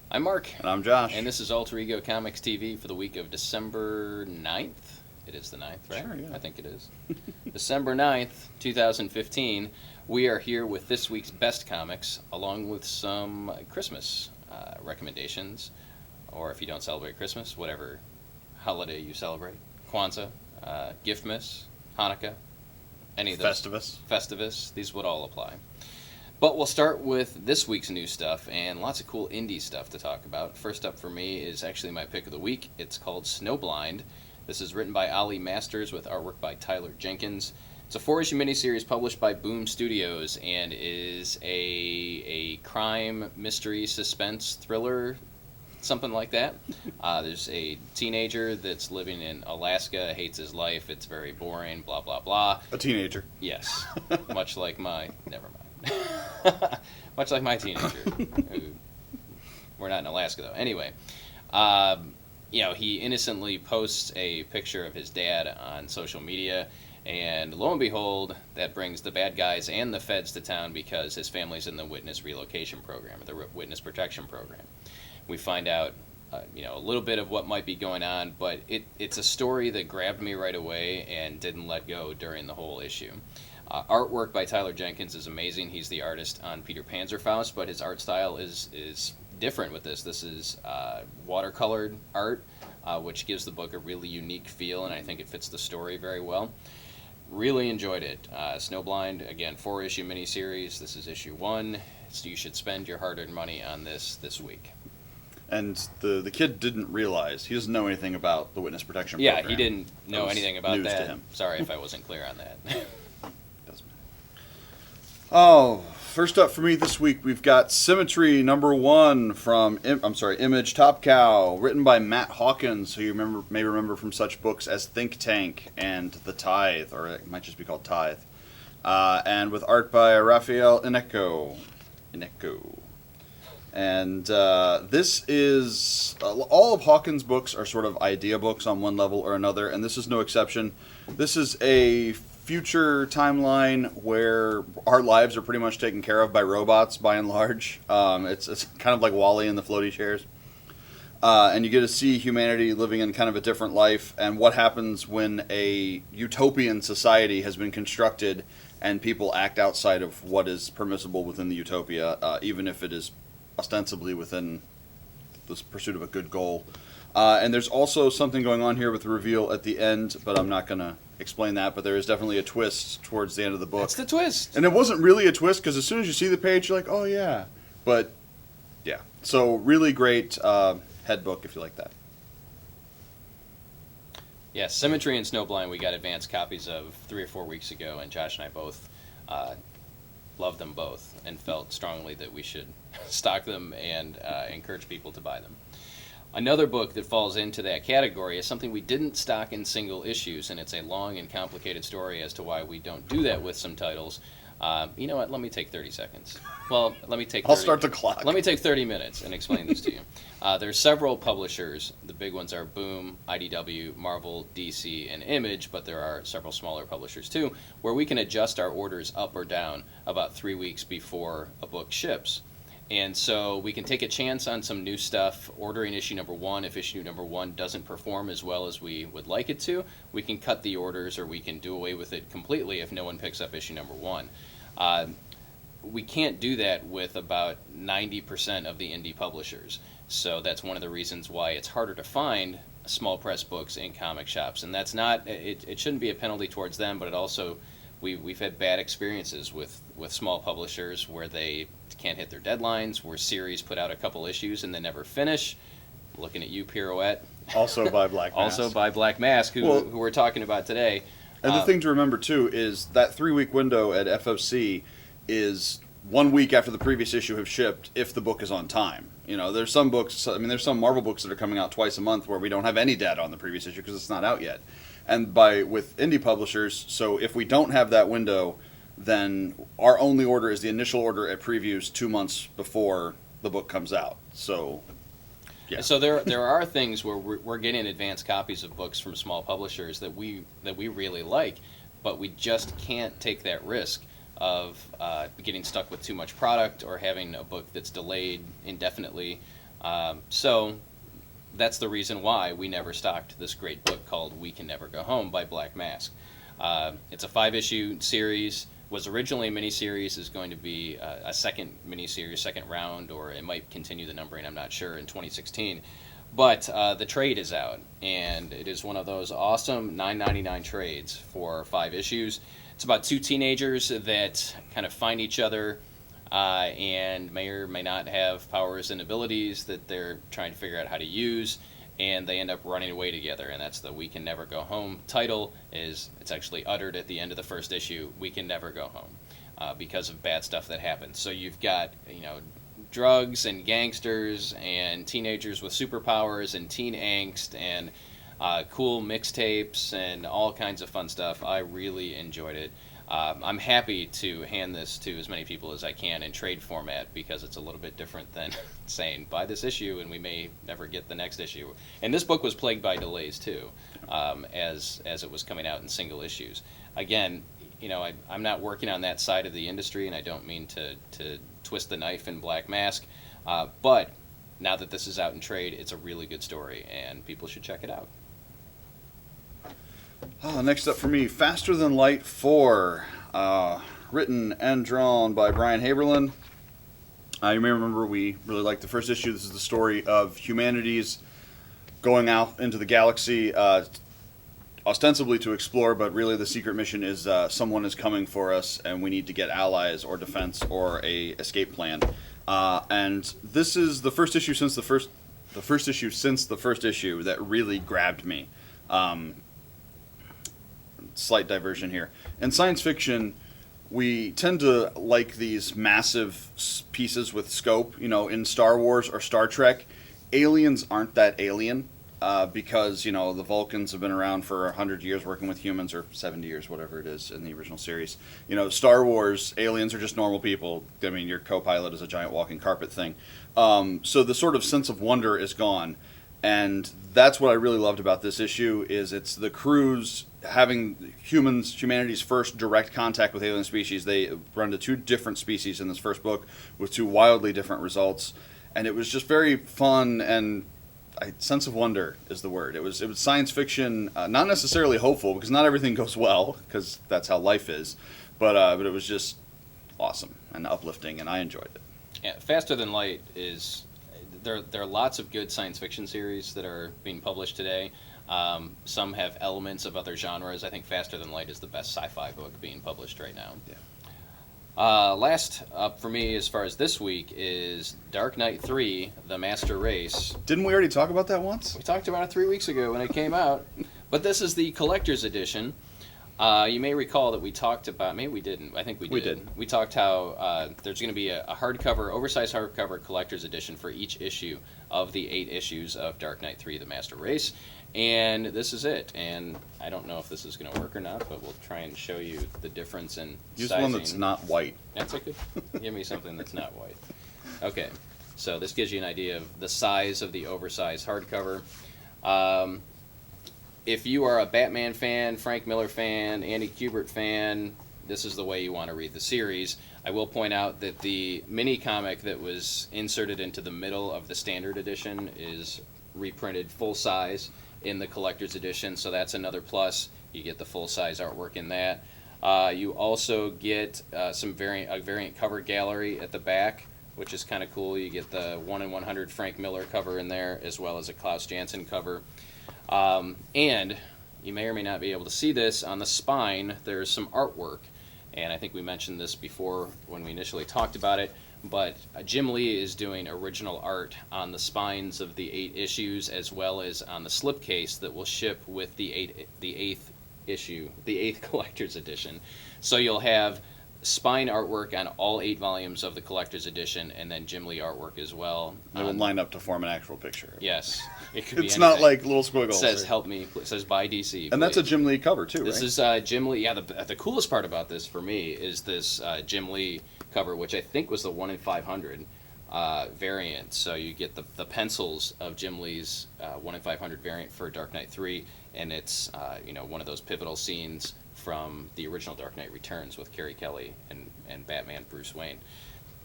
I'm Marc. And I'm Josh. And this is Alter Ego Comics TV for the week of December 9th. It is the 9th, right? Sure, yeah. I think it is. December 9th, 2015. We are here with this week's best comics, along with some Christmas recommendations. Or if you don't celebrate Christmas, whatever holiday you celebrate. Kwanzaa, Giftmas, Hanukkah, any of those. Festivus. These would all apply. But we'll start with this week's new stuff and lots of cool indie stuff to talk about. First up for me is actually my pick of the week. It's called Snowblind. This is written by Ali Masters with artwork by Tyler Jenkins. It's a 4-issue miniseries published by Boom Studios and is a crime, mystery, suspense thriller, something like that. There's a teenager that's living in Alaska, hates his life, it's very boring, blah, blah, blah. A teenager. Yes, much like my... Never mind. Much like my teenager. We're not in Alaska, though. Anyway, he innocently posts a picture of his dad on social media, and lo and behold, that brings the bad guys and the feds to town because his family's in the witness relocation program, or the witness protection program. We find out a little bit of what might be going on, but it's a story that grabbed me right away and didn't let go during the whole issue. Artwork by Tyler Jenkins is amazing. He's the artist on Peter Panzerfaust, but his art style is different with this. This is watercolored art, which gives the book a really unique feel, and I think it fits the story very well. Really enjoyed it. Snowblind, again, 4-issue miniseries. This is issue 1, so you should spend your hard-earned money on this week. And the kid didn't realize. He doesn't know anything about the witness protection program. program. Yeah, he didn't know anything about news that. To him. Sorry if I wasn't clear on that. Oh, first up for me this week, we've got Symmetry #1 from Image Top Cow, written by Matt Hawkins, who you may remember from such books as Think Tank and The Tithe, or it might just be called Tithe, and with art by Raphael Ineco. And this is all of Hawkins' books are sort of idea books on one level or another, and this is no exception. This is a future timeline where our lives are pretty much taken care of by robots, by and large. It's kind of like WALL-E and the floaty chairs. And you get to see humanity living in kind of a different life, and what happens when a utopian society has been constructed and people act outside of what is permissible within the utopia, even if it is ostensibly within the pursuit of a good goal. And there's also something going on here with the reveal at the end, but I'm not going to explain that, but there is definitely a twist towards the end of the book. That's the twist. And it wasn't really a twist, because as soon as you see the page, you're like, oh yeah. But, yeah. So, really great head book, if you like that. Yeah, Symmetry and Snowblind we got advanced copies of 3 or 4 weeks ago, and Josh and I both loved them both and felt strongly that we should stock them and encourage people to buy them. Another book that falls into that category is something we didn't stock in single issues, and it's a long and complicated story as to why we don't do that with some titles. You know what? Let me take 30 seconds. Well, let me take 30, I'll start the clock. Let me take 30 minutes and explain this to you. There's several publishers. The big ones are Boom, IDW, Marvel, DC, and Image, but there are several smaller publishers too, where we can adjust our orders up or down about 3 weeks before a book ships. And so we can take a chance on some new stuff, ordering issue #1. If issue #1 doesn't perform as well as we would like it to, we can cut the orders, or we can do away with it completely if no one picks up issue #1. We can't do that with about 90% of the indie publishers. So that's one of the reasons why it's harder to find small press books in comic shops. And that's not, it shouldn't be a penalty towards them, but it also, we've had bad experiences with small publishers where they can't hit their deadlines, where series put out a couple issues and they never finish. Looking at you, Pirouette. Also by Black Mask. Also by Black Mask, who we're talking about today. And the thing to remember, too, is that 3-week window at FOC is 1 week after the previous issue have shipped if the book is on time. There's some books, there's some Marvel books that are coming out twice a month where we don't have any data on the previous issue because it's not out yet. And with indie publishers, so if we don't have that window, then our only order is the initial order at previews 2 months before the book comes out. So, yeah. So there are things where we're getting advanced copies of books from small publishers that we really like, but we just can't take that risk of getting stuck with too much product or having a book that's delayed indefinitely So that's the reason why we never stocked this great book called We Can Never Go Home by Black Mask. It's a 5-issue series. Was originally a miniseries, is going to be a second miniseries, second round, or it might continue the numbering, I'm not sure, in 2016. But the trade is out, and it is one of those awesome $9.99 trades for 5 issues. It's about 2 teenagers that kind of find each other and may or may not have powers and abilities that they're trying to figure out how to use, and they end up running away together. And that's the We Can Never Go Home title. It's actually uttered at the end of the first issue, We Can Never Go Home, because of bad stuff that happens. So you've got, drugs and gangsters and teenagers with superpowers and teen angst and cool mixtapes and all kinds of fun stuff. I really enjoyed it. I'm happy to hand this to as many people as I can in trade format, because it's a little bit different than saying buy this issue and we may never get the next issue. And this book was plagued by delays too, as it was coming out in single issues. Again, I'm not working on that side of the industry, and I don't mean to twist the knife in Black Mask, but now that this is out in trade, it's a really good story, and people should check it out. Next up for me, Faster Than Light 4, written and drawn by Brian Haberlin. You may remember we really liked the first issue. This is the story of humanity's going out into the galaxy, ostensibly to explore, but really the secret mission is someone is coming for us, and we need to get allies or defense or a escape plan. And this is the first issue since the first issue that really grabbed me. Slight diversion here. In science fiction, we tend to like these massive pieces with scope. In Star Wars or Star Trek, aliens aren't that alien because, the Vulcans have been around for 100 years working with humans, or 70 years, whatever it is in the original series. Star Wars, aliens are just normal people. I mean, your co-pilot is a giant walking carpet thing. So the sort of sense of wonder is gone. And that's what I really loved about this issue, is it's the crews having humanity's first direct contact with alien species. They run to 2 different species in this first book with 2 wildly different results. And it was just very fun, and sense of wonder is the word. It was science fiction, not necessarily hopeful, because not everything goes well, because that's how life is. But it was just awesome and uplifting, and I enjoyed it. Yeah, Faster Than Light is... There are lots of good science fiction series that are being published today. Some have elements of other genres. I think Faster Than Light is the best sci-fi book being published right now. Yeah. Last up for me as far as this week is Dark Knight 3, The Master Race. Didn't we already talk about that once? We talked about it 3 weeks ago when it came out. But this is the collector's edition. You may recall that we talked about, maybe we didn't, I think we did. We did. We talked how there's going to be a hardcover, oversized hardcover collector's edition for each issue of the 8 issues of Dark Knight 3, The Master Race. And this is it. And I don't know if this is going to work or not, but we'll try and show you the difference in Use sizing. one that's not white. That's okay. Give me something that's not white. Okay. So this gives you an idea of the size of the oversized hardcover. If you are a Batman fan, Frank Miller fan, Andy Kubert fan, this is the way you want to read the series. I will point out that the mini comic that was inserted into the middle of the standard edition is reprinted full size in the collector's edition, so that's another plus. You get the full size artwork in that. You also get a variant cover gallery at the back, which is kind of cool. You get the 1 in 100 Frank Miller cover in there, as well as a Klaus Janson cover. And you may or may not be able to see this, on the spine there's some artwork, and I think we mentioned this before when we initially talked about it, but Jim Lee is doing original art on the spines of the 8 issues, as well as on the slipcase that will ship with the 8th issue, the 8th collector's edition. So you'll have spine artwork on all 8 volumes of the collector's edition, and then Jim Lee artwork as well. They will line up to form an actual picture. Yes. It could it's be not like little squiggles. It says, help me. It says, buy DC. And that's a Jim Lee cover, too, This right? is Jim Lee. Yeah, the coolest part about this for me is this Jim Lee cover, which I think was the 1 in 500 variant. So you get the pencils of Jim Lee's 1 in 500 variant for Dark Knight 3, and it's one of those pivotal scenes from the original Dark Knight Returns with Carrie Kelly and Batman Bruce Wayne.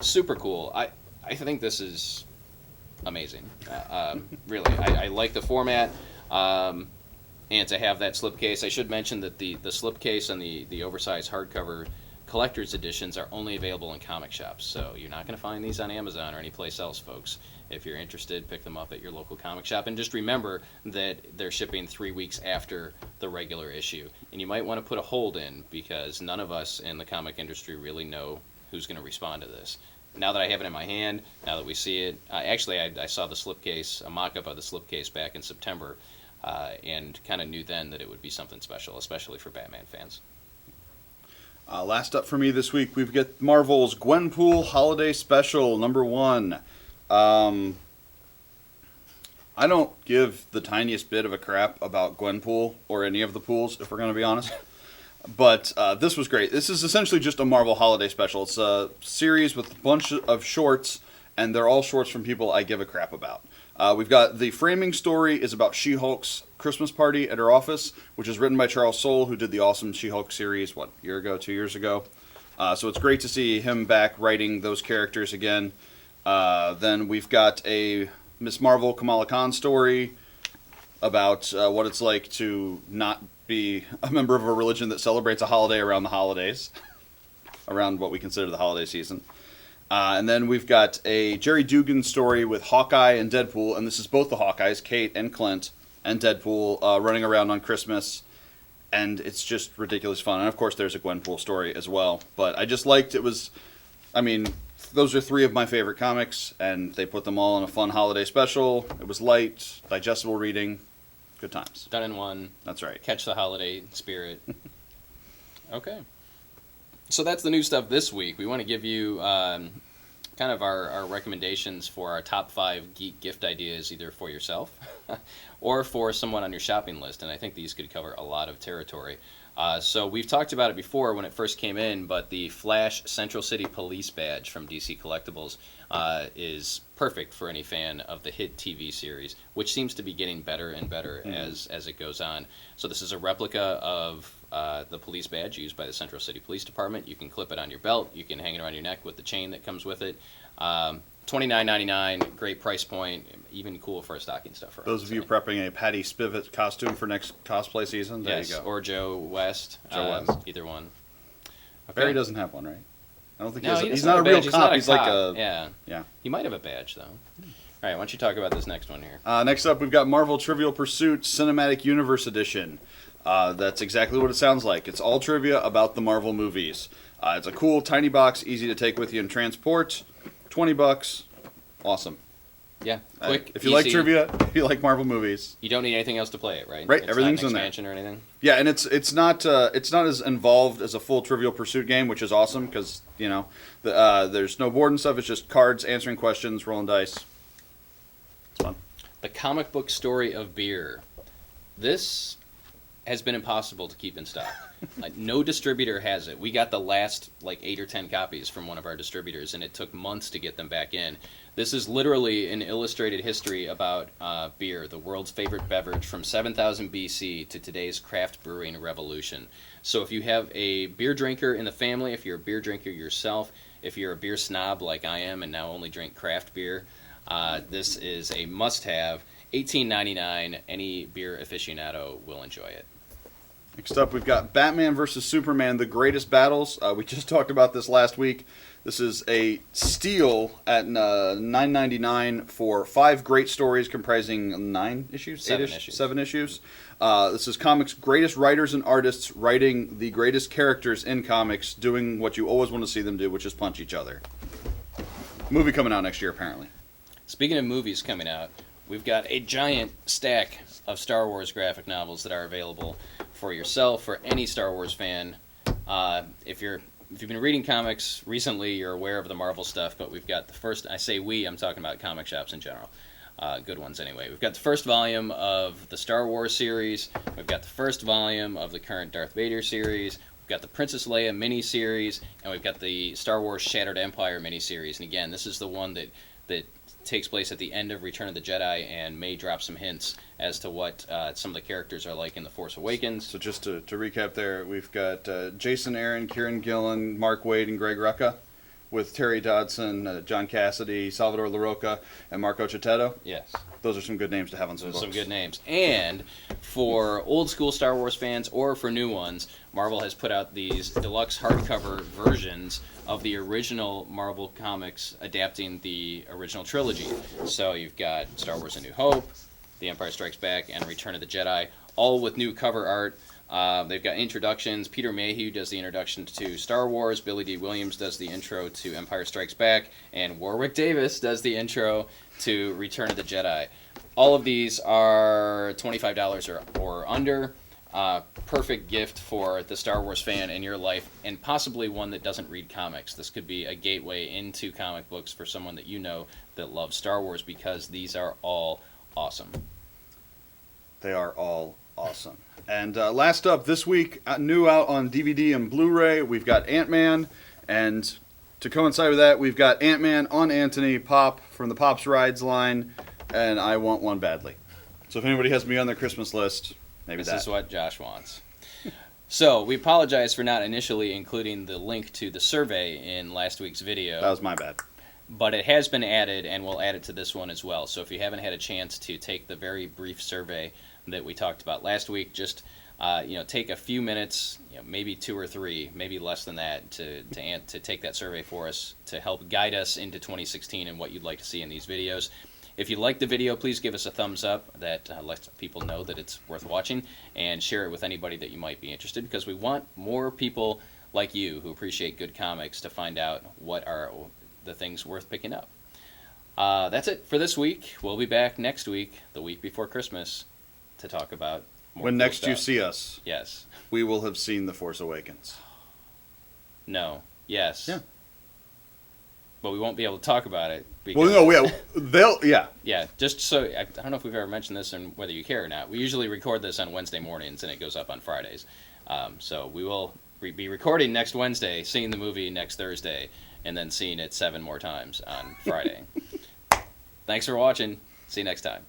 Super cool. I think this is amazing. Really, I like the format. And to have that slipcase, I should mention that the slipcase and the oversized hardcover collector's editions are only available in comic shops. So you're not going to find these on Amazon or anyplace else, folks. If you're interested, pick them up at your local comic shop. And just remember that they're shipping 3 weeks after the regular issue. And you might want to put a hold in, because none of us in the comic industry really know who's going to respond to this. Now that I have it in my hand, now that we see it, I saw the slipcase, a mock-up of the slipcase back in September, and kind of knew then that it would be something special, especially for Batman fans. Last up for me this week, we've got Marvel's Gwenpool Holiday Special #1. I don't give the tiniest bit of a crap about Gwenpool or any of the pools, if we're going to be honest. But this was great. This is essentially just a Marvel Holiday Special. It's a series with a bunch of shorts, and they're all shorts from people I give a crap about. We've got the framing story is about She-Hulk's Christmas party at her office, which is written by Charles Soule, who did the awesome She-Hulk series, 2 years ago. So it's great to see him back writing those characters again. Then we've got a Miss Marvel Kamala Khan story about what it's like to not be a member of a religion that celebrates a holiday around the holidays, around what we consider the holiday season. And then we've got a Jerry Dugan story with Hawkeye and Deadpool, and this is both the Hawkeyes, Kate and Clint, and Deadpool running around on Christmas, and it's just ridiculous fun. And of course there's a Gwenpool story as well, but I just liked it was, those are 3 of my favorite comics, and they put them all in a fun holiday special. It was light, digestible reading, good times. Done in one. That's right. Catch the holiday spirit. Okay. So that's the new stuff this week. We want to give you kind of our recommendations for our top 5 geek gift ideas, either for yourself or for someone on your shopping list. And I think these could cover a lot of territory. So we've talked about it before when it first came in, but the Flash Central City Police badge from DC Collectibles is perfect for any fan of the hit TV series, which seems to be getting better and better as it goes on. So this is a replica of the police badge used by the Central City Police Department. You can clip it on your belt. You can hang it around your neck with the chain that comes with it. $29.99, great price point, even cool for a stocking stuffer. Those of you prepping a Patty Spivot costume for next cosplay season, there you go. Or Joe West. Either one. Okay. Barry doesn't have one, right? I don't think no, he's not a real cop. He's like a... Yeah. He might have a badge, though. All right, why don't you talk about this next one here? Next up, we've got Marvel Trivial Pursuit Cinematic Universe Edition. That's exactly what it sounds like. It's all trivia about the Marvel movies. It's a cool, tiny box, easy to take with you and transport. $20, awesome. Yeah, quick. If you like trivia, if you like Marvel movies, you don't need anything else to play it, right? Right, it's everything's not an in there. expansion or anything. Yeah, and it's not as involved as a full Trivial Pursuit game, which is awesome because there's no board and stuff. It's just cards, answering questions, rolling dice. It's fun. The comic book story of beer. This has been impossible to keep in stock. No distributor has it. We got the last 8 or 10 copies from one of our distributors, and it took months to get them back in. This is literally an illustrated history about beer, the world's favorite beverage, from 7000 BC to today's craft brewing revolution. So if you have a beer drinker in the family, if you're a beer drinker yourself, if you're a beer snob like I am and now only drink craft beer, this is a must-have. $18.99. Any beer aficionado will enjoy it. Next up, we've got Batman vs. Superman, The Greatest Battles. We just talked about this last week. This is a steal at $9.99 for 5 great stories comprising 7 issues. This is comics' greatest writers and artists writing the greatest characters in comics, doing what you always want to see them do, which is punch each other. Movie coming out next year, apparently. Speaking of movies coming out, we've got a giant stack of Star Wars graphic novels that are available for yourself, for any Star Wars fan. If you've been reading comics recently, you're aware of the Marvel stuff, but we've got the first, I say we, I'm talking about comic shops in general. Good ones anyway. We've got the first volume of the Star Wars series. We've got the first volume of the current Darth Vader series. We've got the Princess Leia miniseries, and we've got the Star Wars Shattered Empire miniseries. And again, this is the one that takes place at the end of Return of the Jedi and may drop some hints as to what some of the characters are like in The Force Awakens. So just to recap there, we've got Jason Aaron, Kieran Gillen, Mark Waid, and Greg Rucka. with Terry Dodson, John Cassidy, Salvador LaRocca, and Marco Cicchetto. Yes. Those are some good names to have on some books. Some good names. And for old school Star Wars fans or for new ones, Marvel has put out these deluxe hardcover versions of the original Marvel comics adapting the original trilogy. So you've got Star Wars A New Hope, The Empire Strikes Back, and Return of the Jedi, all with new cover art. They've got introductions. Peter Mayhew does the introduction to Star Wars. Billy D. Williams does the intro to Empire Strikes Back. And Warwick Davis does the intro to Return of the Jedi. All of these are $25 or under. Perfect gift for the Star Wars fan in your life, and possibly one that doesn't read comics. This could be a gateway into comic books for someone that you know that loves Star Wars, because these are all awesome. They are all awesome. And last up this week, new out on DVD and Blu-ray, we've got Ant-Man, and to coincide with that, we've got Ant-Man on Anthony Pop from the Pops Rides line, and I want one badly. So if anybody has me on their Christmas list, maybe this is what Josh wants. So we apologize for not initially including the link to the survey in last week's video. That was my bad. But it has been added, and we'll add it to this one as well. So if you haven't had a chance to take the very brief survey that we talked about last week, just take a few minutes, maybe 2 or 3, maybe less than that, to take that survey for us to help guide us into 2016 and what you'd like to see in these videos. If you like the video, please give us a thumbs up. That lets people know that it's worth watching, and share it with anybody that you might be interested, because we want more people like you who appreciate good comics to find out what are the things worth picking up. That's it for this week. We'll be back next week, the week before Christmas, to talk about more when cool next stuff. you see us, yes, we will have seen The Force Awakens. No. Yes. Yeah. But we won't be able to talk about it. Yeah, just so, I don't know if we've ever mentioned this and whether you care or not. We usually record this on Wednesday mornings, and it goes up on Fridays. So we will be recording next Wednesday, seeing the movie next Thursday, and then seeing it 7 more times on Friday. Thanks for watching. See you next time.